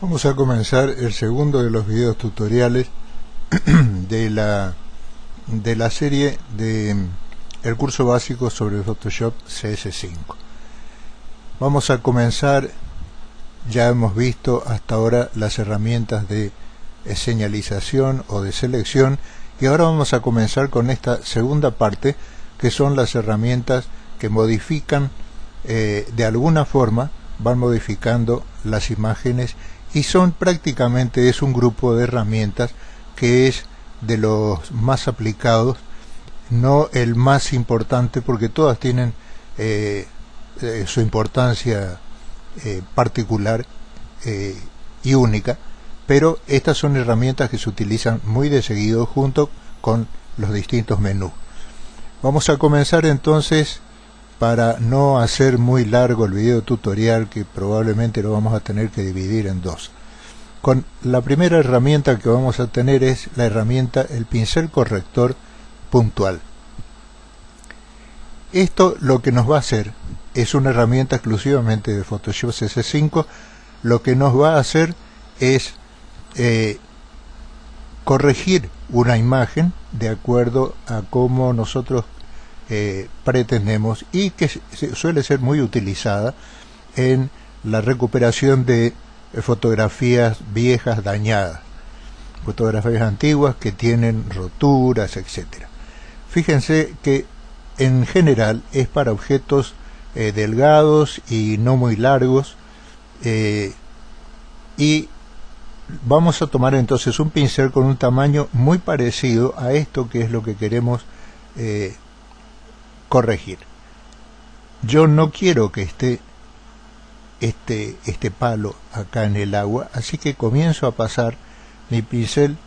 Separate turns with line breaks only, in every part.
Vamos a comenzar el segundo de los videos tutoriales de la serie de el curso básico sobre Photoshop CS5. Vamos a comenzar, ya hemos visto hasta ahora las herramientas de señalización o de selección, y ahora vamos a comenzar con esta segunda parte, que son las herramientas que modifican de alguna forma, van modificando las imágenes, y son prácticamente es un grupo de herramientas que es de los más aplicados, no el más importante, porque todas tienen su importancia particular y única, pero estas son herramientas que se utilizan muy de seguido junto con los distintos menús. Vamos a comenzar entonces, para no hacer muy largo el video tutorial, que probablemente lo vamos a tener que dividir en dos. Con la primera herramienta que vamos a tener es la herramienta el pincel corrector puntual. Esto lo que nos va a hacer es una herramienta exclusivamente de Photoshop CS5. Lo que nos va a hacer es corregir una imagen de acuerdo a cómo nosotros pretendemos, y que suele ser muy utilizada en la recuperación de fotografías viejas dañadas, fotografías antiguas que tienen roturas, etcétera. Fíjense que en general es para objetos delgados y no muy largos, y vamos a tomar entonces un pincel con un tamaño muy parecido a esto, que es lo que queremos corregir. Yo no quiero que esté este palo acá en el agua, así que comienzo a pasar mi pincel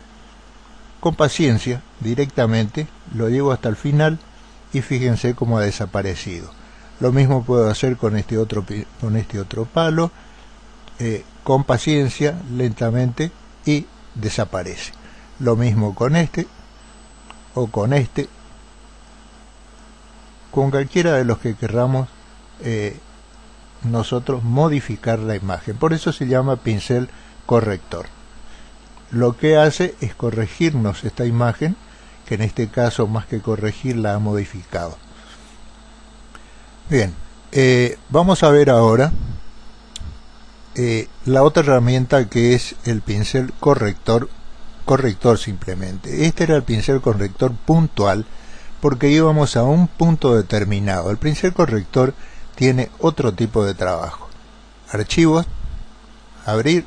con paciencia directamente, lo llevo hasta el final y fíjense cómo ha desaparecido. Lo mismo puedo hacer con este otro palo, con paciencia, lentamente, y desaparece. Lo mismo con este o con este, con cualquiera de los que querramos nosotros modificar la imagen. Por eso se llama pincel corrector. Lo que hace es corregirnos esta imagen, que en este caso, más que corregirla, ha modificado. Bien, vamos a ver ahora la otra herramienta, que es el pincel corrector simplemente. Este era el pincel corrector puntual, porque íbamos a un punto determinado. El pincel corrector tiene otro tipo de trabajo. Archivos, abrir,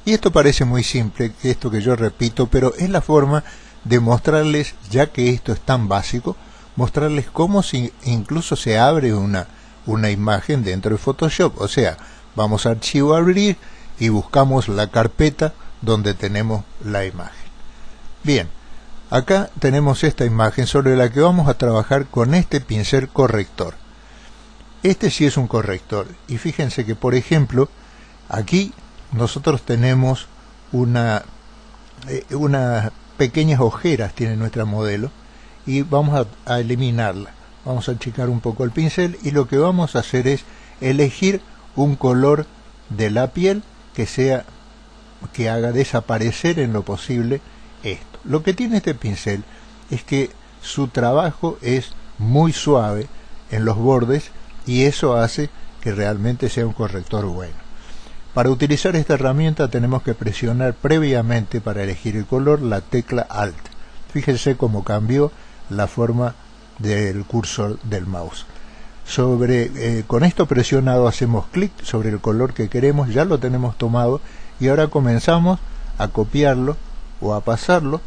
y esto parece muy simple, esto que yo repito, pero es la forma de mostrarles, ya que esto es tan básico, mostrarles cómo incluso se abre una imagen dentro de Photoshop. O sea, vamos a archivo, abrir, y buscamos la carpeta donde tenemos la imagen. Bien, acá tenemos esta imagen sobre la que vamos a trabajar con este pincel corrector. Este sí es un corrector, y fíjense que, por ejemplo, aquí nosotros tenemos unas pequeñas ojeras, tiene nuestra modelo, y vamos a eliminarla. Vamos a achicar un poco el pincel, y lo que vamos a hacer es elegir un color de la piel que haga desaparecer en lo posible esto. Lo que tiene este pincel es que su trabajo es muy suave en los bordes, y eso hace que realmente sea un corrector bueno. Para utilizar esta herramienta tenemos que presionar previamente, para elegir el color, la tecla Alt. Fíjense cómo cambió la forma del cursor del mouse. Con esto presionado hacemos clic sobre el color que queremos, ya lo tenemos tomado, y ahora comenzamos a copiarlo o a pasarlo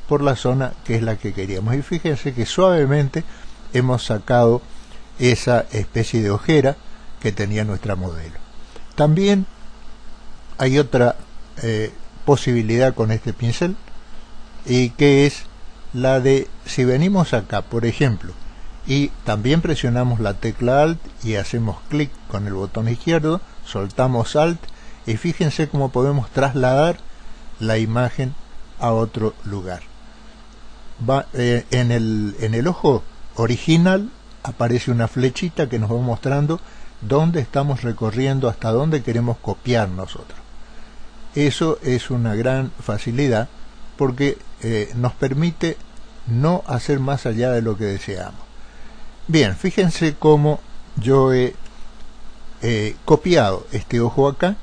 por la zona que es la que queríamos. Y fíjense que suavemente hemos sacado esa especie de ojera que tenía nuestra modelo. También hay otra posibilidad con este pincel, y que es la de, si venimos acá, por ejemplo, y también presionamos la tecla Alt y hacemos clic con el botón izquierdo, soltamos Alt, y fíjense cómo podemos trasladar la imagen a otro lugar. En el ojo original aparece una flechita que nos va mostrando dónde estamos recorriendo, hasta dónde queremos copiar nosotros. Eso es una gran facilidad porque nos permite no hacer más allá de lo que deseamos. Bien, fíjense cómo yo he copiado este ojo acá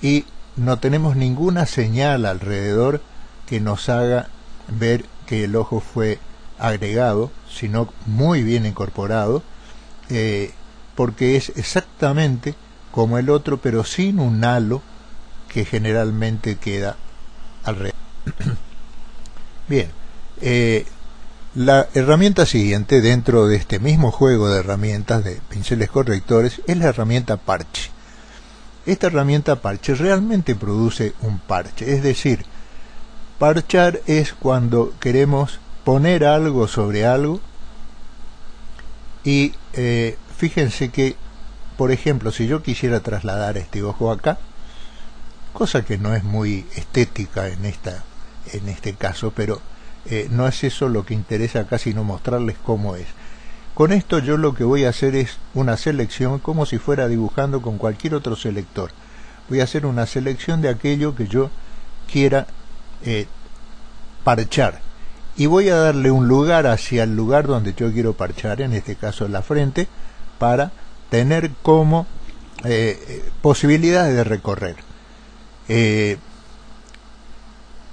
y no tenemos ninguna señal alrededor que nos haga ver que el ojo fue agregado, sino muy bien incorporado, porque es exactamente como el otro, pero sin un halo que generalmente queda alrededor. Bien, la herramienta siguiente dentro de este mismo juego de herramientas de pinceles correctores es la herramienta parche. Esta herramienta parche realmente produce un parche, es decir, parchar es cuando queremos poner algo sobre algo y fíjense que, por ejemplo, si yo quisiera trasladar este ojo acá, cosa que no es muy estética en este caso, pero no es eso lo que interesa acá, sino mostrarles cómo es. Con esto yo lo que voy a hacer es una selección como si fuera dibujando con cualquier otro selector. Voy a hacer una selección de aquello que yo quiera parchar y voy a darle un lugar hacia el lugar donde yo quiero parchar, en este caso la frente, para tener como posibilidades de recorrer.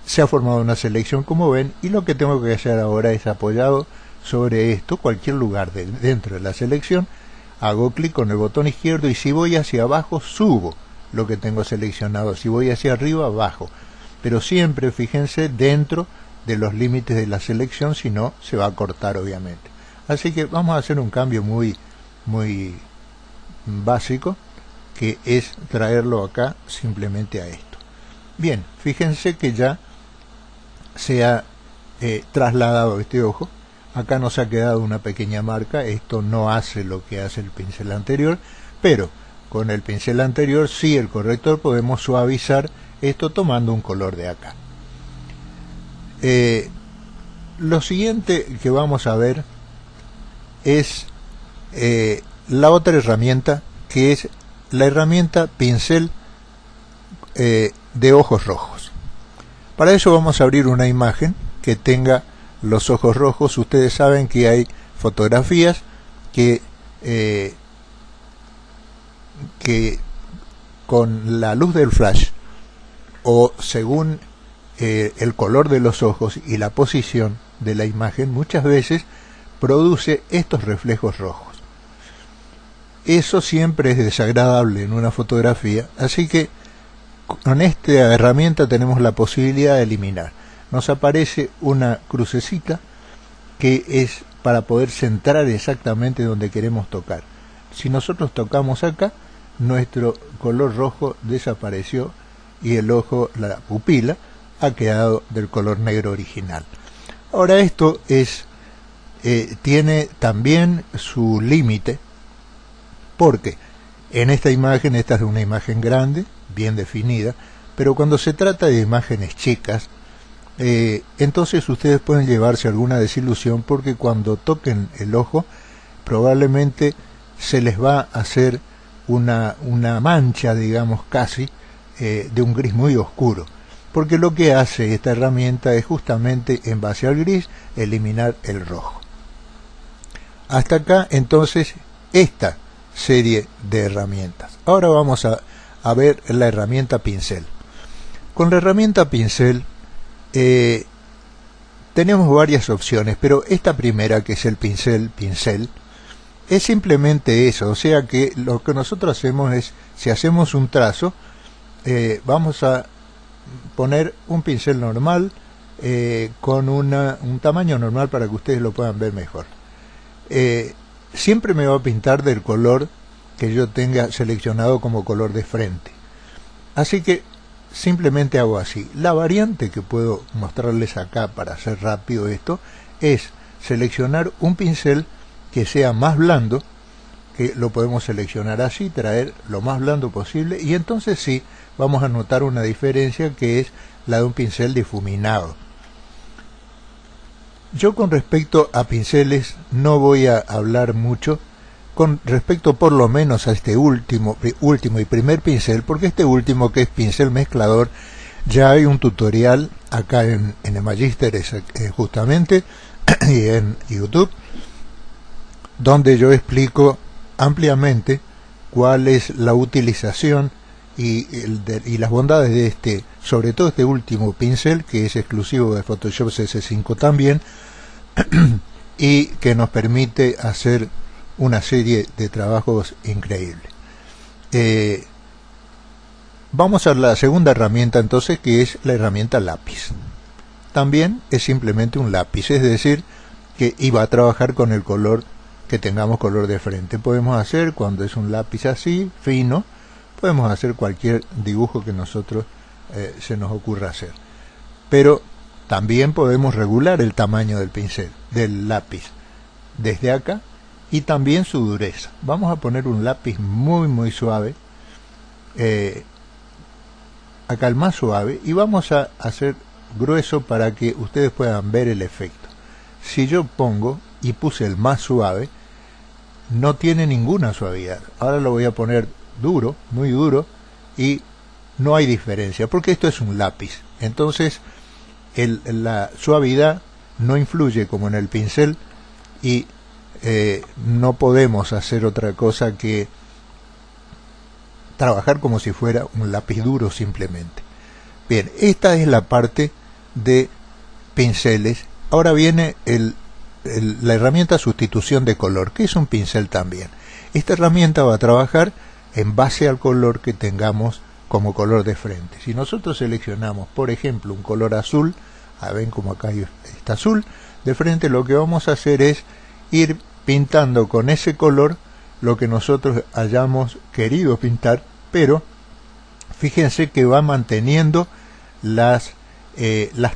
Se ha formado una selección, como ven, y lo que tengo que hacer ahora es, apoyado sobre esto, cualquier lugar dentro de la selección, hago clic con el botón izquierdo y si voy hacia abajo subo lo que tengo seleccionado, si voy hacia arriba bajo, pero siempre fíjense dentro de los límites de la selección, si no se va a cortar obviamente. Así que vamos a hacer un cambio muy básico, que es traerlo acá simplemente a esto. Bien, fíjense que ya se ha trasladado este ojo. Acá nos ha quedado una pequeña marca. Esto no hace lo que hace el pincel anterior, pero con el pincel anterior sí, el corrector, podemos suavizar esto tomando un color de acá. Lo siguiente que vamos a ver es la otra herramienta, que es la herramienta pincel de ojos rojos. Para eso vamos a abrir una imagen que tenga los ojos rojos. Ustedes saben que hay fotografías que con la luz del flash o según el color de los ojos y la posición de la imagen, muchas veces produce estos reflejos rojos. Eso siempre es desagradable en una fotografía, así que con esta herramienta tenemos la posibilidad de eliminar. Nos aparece una crucecita que es para poder centrar exactamente donde queremos tocar. Si nosotros tocamos acá, nuestro color rojo desapareció y el ojo, la pupila, ha quedado del color negro original. Ahora esto tiene también su límite, porque en esta imagen, esta es una imagen grande, bien definida, pero cuando se trata de imágenes chicas, entonces ustedes pueden llevarse alguna desilusión, porque cuando toquen el ojo probablemente se les va a hacer una mancha, digamos, casi de un gris muy oscuro, porque lo que hace esta herramienta es justamente, en base al gris, eliminar el rojo. Hasta acá entonces esta serie de herramientas. Ahora vamos a ver la herramienta pincel. Con la herramienta pincel tenemos varias opciones, pero esta primera, que es el pincel, es simplemente eso. O sea que lo que nosotros hacemos es, si hacemos un trazo, vamos a poner un pincel normal con un tamaño normal para que ustedes lo puedan ver mejor. Siempre me va a pintar del color que yo tenga seleccionado como color de frente, así que simplemente hago así. La variante que puedo mostrarles acá para hacer rápido esto es seleccionar un pincel que sea más blando, que lo podemos seleccionar así, traer lo más blando posible, y entonces sí vamos a notar una diferencia, que es la de un pincel difuminado. Yo con respecto a pinceles no voy a hablar mucho con respecto por lo menos a este último y primer pincel, porque este último, que es pincel mezclador, Ya hay un tutorial acá en el Magister justamente y en YouTube, donde yo explico ampliamente cuál es la utilización y las bondades de este, sobre todo este último pincel, que es exclusivo de Photoshop CS5 también, y que nos permite hacer una serie de trabajos increíbles. Vamos a la segunda herramienta entonces, que es la herramienta lápiz. También es simplemente un lápiz, es decir, que iba a trabajar con el color que tengamos color de frente. Podemos hacer, cuando es un lápiz así, fino, podemos hacer cualquier dibujo que nosotros se nos ocurra hacer. Pero también podemos regular el tamaño del pincel, del lápiz, desde acá, y también su dureza. Vamos a poner un lápiz muy suave, acá el más suave, y vamos a hacer grueso para que ustedes puedan ver el efecto. Si yo pongo y puse el más suave, no tiene ninguna suavidad. Ahora lo voy a poner duro, muy duro, y no hay diferencia, porque esto es un lápiz. Entonces la suavidad no influye como en el pincel, y no podemos hacer otra cosa que trabajar como si fuera un lápiz duro simplemente. Bien, esta es la parte de pinceles. Ahora viene la herramienta sustitución de color, que es un pincel también. Esta herramienta va a trabajar en base al color que tengamos como color de frente. Si nosotros seleccionamos, por ejemplo, un color azul, ven como acá está azul, de frente, lo que vamos a hacer es ir pintando con ese color lo que nosotros hayamos querido pintar, pero fíjense que va manteniendo las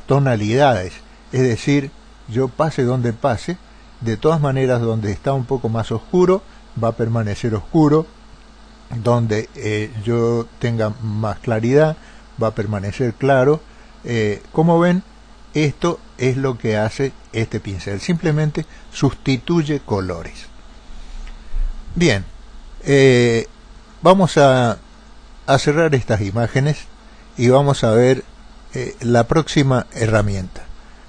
tonalidades, es decir, yo pase donde pase, de todas maneras donde está un poco más oscuro va a permanecer oscuro, donde yo tenga más claridad va a permanecer claro. Como ven, esto es lo que hace este pincel, simplemente sustituye colores. Bien, vamos a cerrar estas imágenes y vamos a ver la próxima herramienta,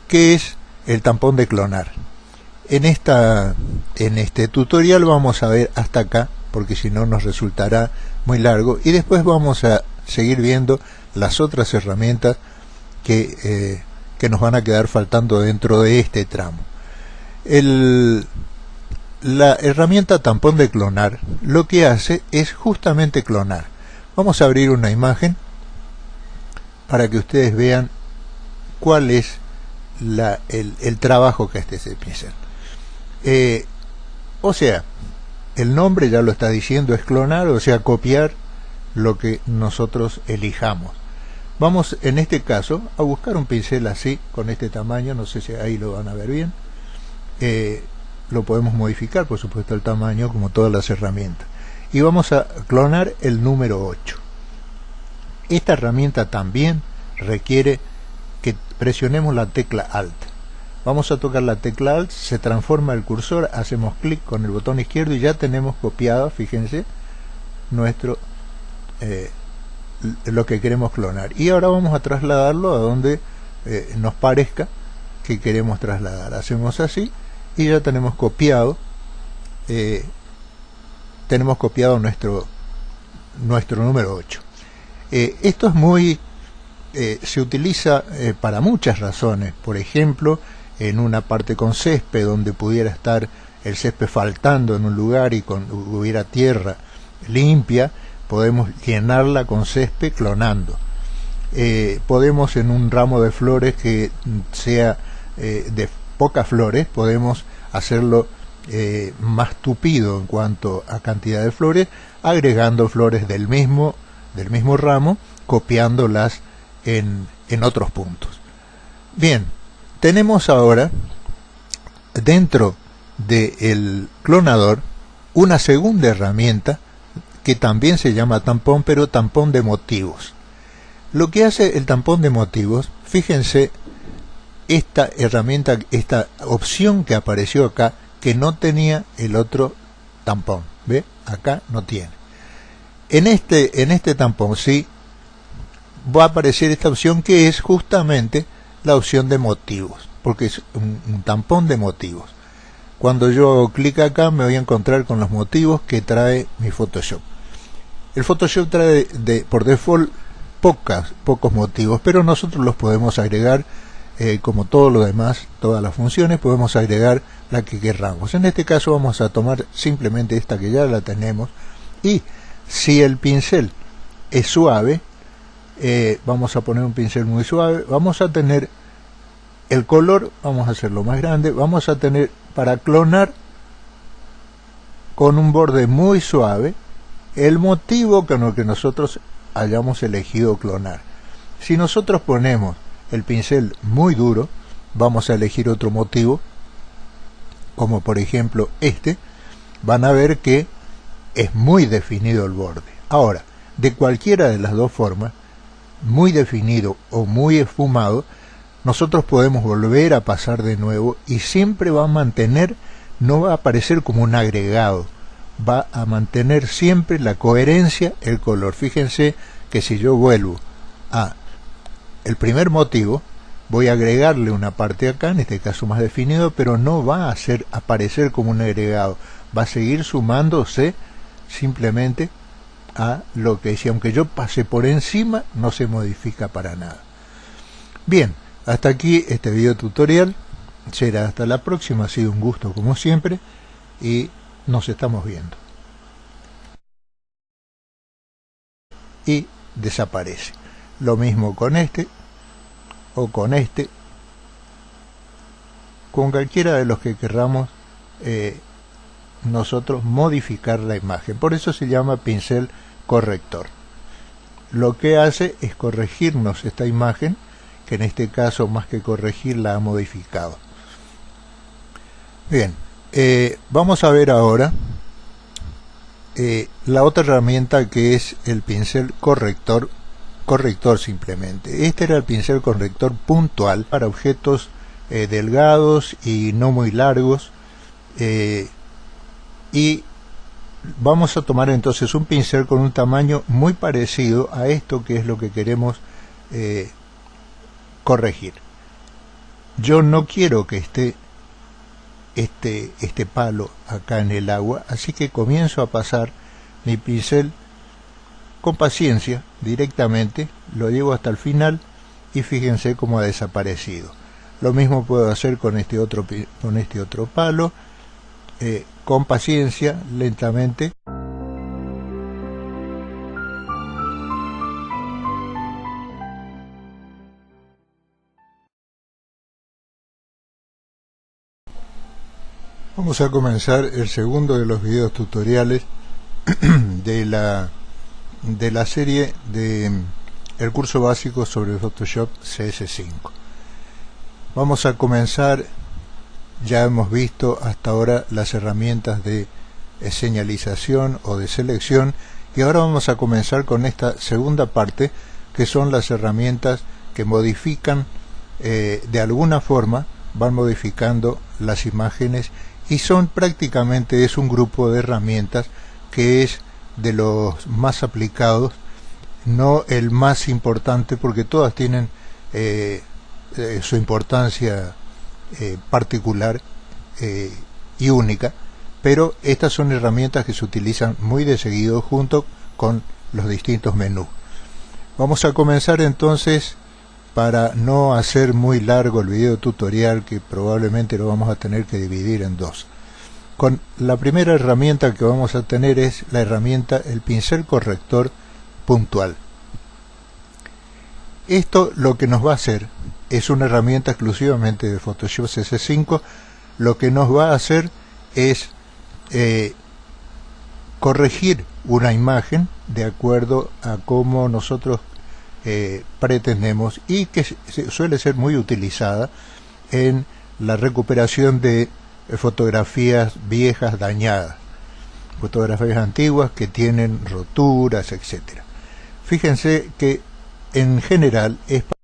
que es el tampón de clonar. En este tutorial vamos a ver hasta acá, porque si no nos resultará muy largo, y después vamos a seguir viendo las otras herramientas que nos van a quedar faltando dentro de este tramo. La herramienta tampón de clonar lo que hace es justamente clonar. Vamos a abrir una imagen para que ustedes vean cuál es el trabajo que hace ese pincel. O sea, el nombre ya lo está diciendo, es clonar, o sea, copiar lo que nosotros elijamos. Vamos en este caso a buscar un pincel así, con este tamaño, no sé si ahí lo van a ver bien. Lo podemos modificar, por supuesto, el tamaño, como todas las herramientas. Y vamos a clonar el número 8. Esta herramienta también requiere que presionemos la tecla Alt. Vamos a tocar la tecla Alt, se transforma el cursor, hacemos clic con el botón izquierdo y ya tenemos copiado, fíjense, nuestro lo que queremos clonar. Y ahora vamos a trasladarlo a donde nos parezca que queremos trasladar. Hacemos así y ya tenemos copiado nuestro número 8. Esto es muy se utiliza para muchas razones. Por ejemplo, en una parte con césped, donde pudiera estar el césped faltando en un lugar y hubiera tierra limpia, podemos llenarla con césped clonando. Podemos, en un ramo de flores que sea de pocas flores, podemos hacerlo más tupido en cuanto a cantidad de flores, agregando flores del mismo ramo, copiándolas en otros puntos. Bien, tenemos ahora dentro del clonador una segunda herramienta que también se llama tampón, pero tampón de motivos. Lo que hace el tampón de motivos, fíjense esta herramienta, esta opción que apareció acá, que no tenía el otro tampón. ¿Ve? Acá no tiene. En este tampón sí va a aparecer esta opción, que es justamente la opción de motivos, porque es un tampón de motivos. Cuando yo hago clic acá me voy a encontrar con los motivos que trae mi Photoshop. El Photoshop trae por default pocos motivos, pero nosotros los podemos agregar, como todo lo demás, todas las funciones, podemos agregar la que querramos. En este caso vamos a tomar simplemente esta que ya la tenemos, y si el pincel es suave, vamos a poner un pincel muy suave, vamos a tener el color, vamos a hacerlo más grande, vamos a tener para clonar con un borde muy suave el motivo con el que nosotros hayamos elegido clonar. Si nosotros ponemos el pincel muy duro, vamos a elegir otro motivo, como por ejemplo este, van a ver que es muy definido el borde. Ahora, de cualquiera de las dos formas, muy definido o muy esfumado, nosotros podemos volver a pasar de nuevo y siempre va a mantener, no va a aparecer como un agregado, va a mantener siempre la coherencia, el color. Fíjense que si yo vuelvo a el primer motivo, voy a agregarle una parte acá, en este caso más definido, pero no va a aparecer como un agregado, va a seguir sumándose simplemente a lo que decía, aunque yo pase por encima, no se modifica para nada. Bien, hasta aquí este video tutorial, será hasta la próxima, ha sido un gusto como siempre, y nos estamos viendo. Y desaparece. Lo mismo con este, o con este, con cualquiera de los que querramos nosotros modificar la imagen. Por eso se llama pincel corrector. Lo que hace es corregirnos esta imagen, que en este caso más que corregir la ha modificado. Bien, vamos a ver ahora la otra herramienta, que es el pincel corrector simplemente. Este era el pincel corrector puntual para objetos delgados y no muy largos, y vamos a tomar entonces un pincel con un tamaño muy parecido a esto, que es lo que queremos corregir. Yo no quiero que esté este palo acá en el agua, así que comienzo a pasar mi pincel con paciencia, directamente lo llevo hasta el final y fíjense cómo ha desaparecido. Lo mismo puedo hacer con este otro palo, con paciencia, lentamente. Vamos a comenzar el segundo de los videos tutoriales de la serie de el curso básico sobre Photoshop CS5. Vamos a comenzar, ya hemos visto hasta ahora las herramientas de señalización o de selección, y ahora vamos a comenzar con esta segunda parte, que son las herramientas que modifican, de alguna forma van modificando las imágenes, y son prácticamente, es un grupo de herramientas que es de los más aplicados, no el más importante, porque todas tienen su importancia particular y única, pero estas son herramientas que se utilizan muy de seguido junto con los distintos menús. Vamos a comenzar entonces, para no hacer muy largo el video tutorial, que probablemente lo vamos a tener que dividir en dos. Con la primera herramienta que vamos a tener es la herramienta el pincel corrector puntual. Esto lo que nos va a hacer es una herramienta exclusivamente de Photoshop CS5. Lo que nos va a hacer es corregir una imagen de acuerdo a cómo nosotros pretendemos, y que suele ser muy utilizada en la recuperación de fotografías viejas dañadas, fotografías antiguas que tienen roturas, etcétera. Fíjense que en general es